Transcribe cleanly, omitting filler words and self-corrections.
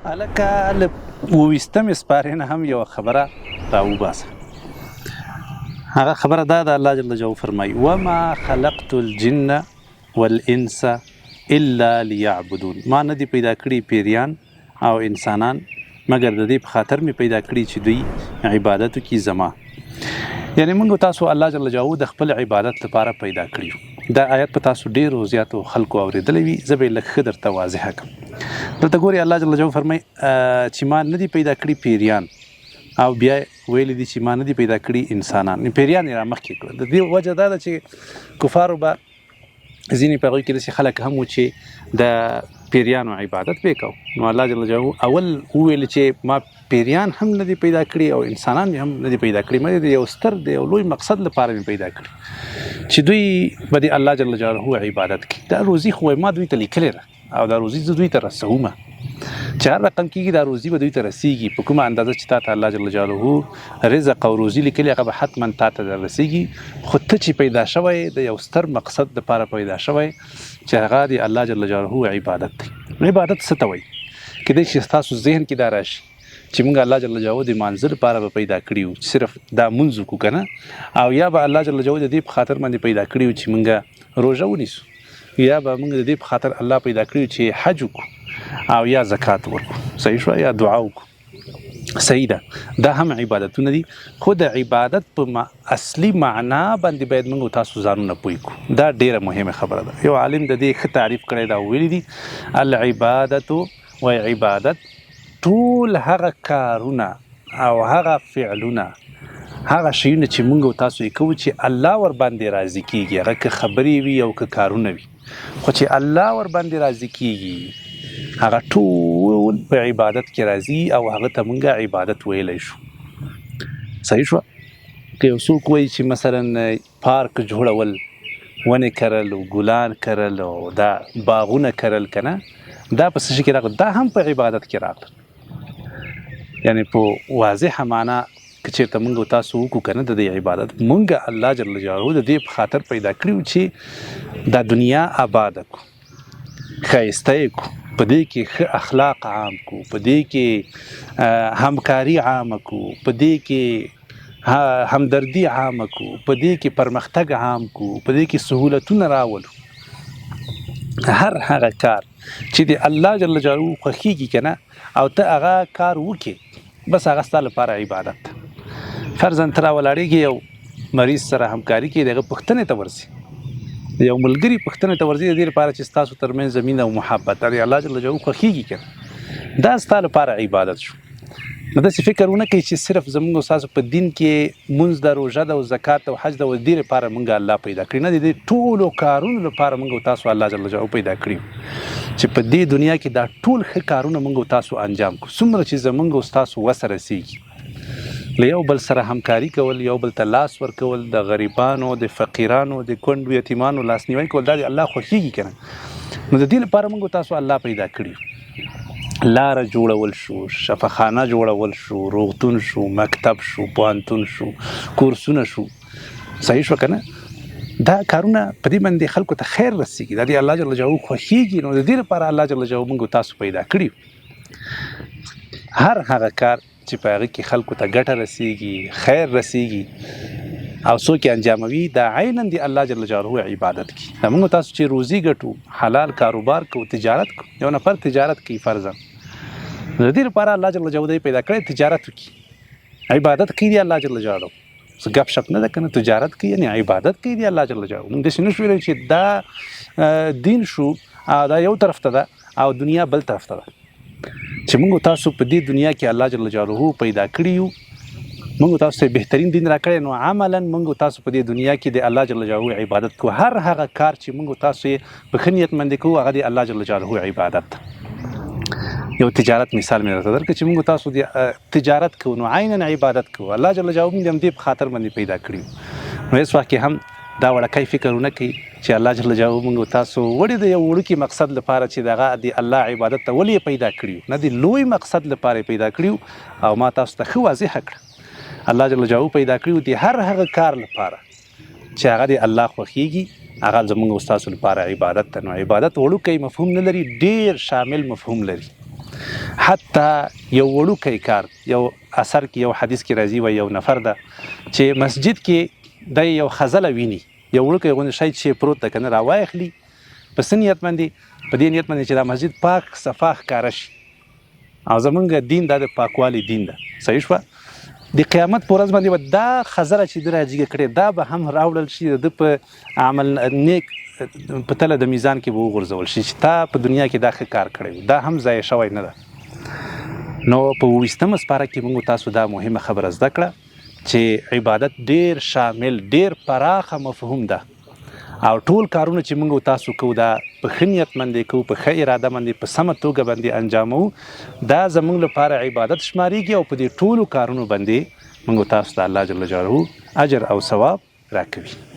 هلکه له 20مې سپارې نه هم یوه خبره راوباسه. هغه خبره دا ده، الله جل جلاله فرمایي وما خلقت الجن والانس الا ليعبدون. ما نه دي پیدا کړي پیریان او انسانان مګر د دې په خاطر مې پیدا کړي چې دوی عبادت وکړي زما. یعنی موږ تاسو الله جل جلاله د خپل عبادت لپاره پیدا کړیو. دا آیت په تاسو ډیرو زیاتو خلکو اوریدلی وي، زه به یې لږ ښه درته واضحه کړم. دلته ګورئ الله جل جلاله فرمایي چې ما نه دي پیدا کړي پیریان او بیا ویلی دي چې ما نه دي پیدا کړي انسانان. پیریان یې رامخکې کړل. د دې وجه دا ده چې کفارو به ځینې په هغوی کې داسې خلک هم و چې د پیریانو عبادت به یې کوو. نو الله جل جلاله اول وویل چې ما پیریان هم نه دي پیدا کړي او انسانان هم نه دي پیدا کړي، مګر د یو ستر د یو لوی مقصد لپاره مې پیدا کړي چې دوی به د الله جل جلاله عبادت کړي. دا روزي خو ما دوی ته لیکلې ده او دا روزي زه دوی ته رسومه چې هر رقم کېږي دا روزي به دوی ته رسیږي. په کومه اندازه چې تا ته الله جل جلاله رزق او روزي لیکلي هغه به حتما تا ته در رسیږي. خو ته چې پیدا شوی د یو ستر مقصد لپاره پیدا شوی چې هغه د الله جل جلاله عبادت دی. عبادت څه ته وایي؟ کېدای شي ستاسو ذهن کې دا راشي چې موږ الله جل جلاله د مانځه لپاره به پیدا کړي یو، صرف دا مونځ وکړو که نه، او یا به الله جل جلاله د دې په خاطر باندې پیدا کړي یو چې موږ روژه ونیسو، یا به موږ د دې په خاطر الله پیدا کړي یو چې حج وکړو او یا زکات ورکړو. صحیح شوه؟ یا دعا وکړو. صحیح ده، دا هم عبادتونه دي، خو د عبادت په اصلي معنا باندې باید موږ تاسو ځانونه پوه کړو. دا ډیره مهمه خبره ده. یو عالم د دې ښه تعریف کړی دا ویلي دي العبادت و عبادت ټول هغه کارونه او هغه فعلونه هغه شیونه چې موږ تاسو یې کوو چې الله ور باندې راضي کیږي، هغه که خبرې وي او که کارونه وي، خو چې الله ور باندې راضي کیږي هغه ټول په عبادت کې راځي او هغه ته موږ عبادت ویلی شو. صحیح شوه؟ که یو څوک وایي چې مثلا پارک جوړول، ونې کرل او ګلان کرل او دا باغونه کرل که نه، دا په څه شي کې راغله؟ دا هم په عبادت کې راغله. یعنی په واضحه معنا که چېرته موږ تاسو وکړو که نه د دې عبادت، موږ الله جل جلاله د دې په خاطر پیدا کړي چې دا دنیا آباده کړو، ښایسته یې کړو، په دې کې ښه اخلاق عام کړو، په دې کې همکاري عامه کړو، په دې کې همدردي عامه کړو، په دې کې پرمختګ عام کړو، په دې کې سهولتونه راولو. هر هغه کار چې د الله جل جلاله خوښیږي که نه او ته هغه کار وکړې، بس هغه ستا لپاره عبادت ده. فرضاً ته راولاړېږې یو مریض سره همکاري کوې، د هغه پوښتنې ته ورځې، د یو ملګري پوښتنې ته ورځي، د دې لپاره چې ستاسو ترمنځ مینه او محبت د الله جل جلاله خوښیږي که نه، دا ستا لپاره عبادت شو. نو داسې فکر ونه کوئ چې صرف زموږ ستاسو په دین کې مونځ ده، روژه ده او زکات او حج ده او د دې لپاره موږ الله پیدا کړي. نه، د دې ټولو کارونو لپاره موږ تاسو الله جل جلاله پیدا کړي چې په دې دنیا کې دا ټول ښه کارونه موږ تاسو انجام کړو. څومره چې زموږ ستاسو وسه رسیږي، له یو بل سره همکاري کول، یو بل ته لاس ورکول، د غریبانو، د فقیرانو، د کونډو یتیمانو لاسنیوی کول، دا د الله خوښیږي که نه. نو د دې لپاره موږ تاسو الله پیدا کړي. لاره جوړول شو، شفاخانه جوړول شو، روغتون شو، مکتب شو، پوهنتون شو، کورسونه شو. صحیح شو که نه؟ دا کارونه په دې باندې خلکو ته خیر رسیږي، دا د الله جل جلاله خوښیږي. نو د دې لپاره الله جل جلاله موږ تاسو پیدا کړي. هر هغه کار چې په هغه کې خلکو ته ګټه رسیږي، خیر رسیږي او څوک یې انجاموي، دا عیناً د الله جل جلاله عبادت کی. موږ تاسو چې روزي ګټو، حلال کاروبار کوو، تجارت کوو، یو نفر تجارت کوي فرضاً، د دې لپاره الله جل جلاله پیدا کړی تجارت وکړي، عبادت کوي د الله جل جلاله. ګپ شپ نه ده که نه، تجارت کوي یعنې عبادت کوي د الله جل جلاله. موږ داسې نشو ویلی چې دا دین شو دا یو طرف ته ده او دنیا بل طرف ته ده. چې موږ تاسو په دې دنیا کې الله جل جلاله پیدا کړي یو، موږ تاسو ته بهترین دین راکړی، نو عملاً موږ تاسو په دې دنیا کې د الله جل جلاله عبادت کوو. هر هغه کار چې موږ تاسو یې په ښه نیت باندې کوو، هغه د الله جل جلاله عبادت ده. یو تجارت مثال مې درته درکړه چې موږ تاسو د تجارت کوو، نو عیناً عبادت کوو. الله جل جلاله موږ هم دې په خاطر باندې پیدا کړي. نو هېڅ وخت کې هم دا وړکی فکر ونه کوي چې الله جل جلاله موږ تاسو ولې د یو وړوکي مقصد لپاره چې دغه د الله عبادت ته ولې پیدا کړي، نه د لوی مقصد لپاره پیدا کړي. او ما تاسو ته ښه واضحه کړه الله جل جلاله پیدا کړي د هر هغه کار لپاره چې هغه د الله خوښیږي، هغه زموږ ستاسو لپاره عبادت ده. نو عبادت وړوکی مفهوم نه لري، ډېر شامل مفهوم لري. حتی یو وړوکی کار، یو اثر کې یو حدیث کې راځي و یو نفر ده چې مسجد کې د یو خزله ویني، یو وړوکی غوندې شی چې پروت ده که نه، راواخلي په څه نیت باندې؟ په دې نیت باندې چې دا مسجد پاک صفا ښکاره شي. او زمونږ دین دا د پاکوالي دین ده. صحیح شوه؟ د قیامت په ورځ باندې به دا خزره چې ده راجګه کړې دا به هم راوړل شي، د ده په عمل نیک په تله د میزان کې به وغورځول شي چې تا په دنیا کې دا ښه کار کړی، دا هم ضایع شوی نه ده. نو په 20مه سپاره کې موږ تاسو دا مهمه خبره زده کړه چې عبادت ډیر شامل، ډیر پراخه مفهوم ده، او ټول کارونه چې موږ تاسو کوو دا په ښه نیت باندې کوو، په ښه اراده باندې، په سمه توګه باندې انجامو، دا زموږ لپاره عبادت شمارېږي، او په دې ټولو کارونو باندې موږ تاسو ته الله جل جلاله اجر او ثواب راکوي.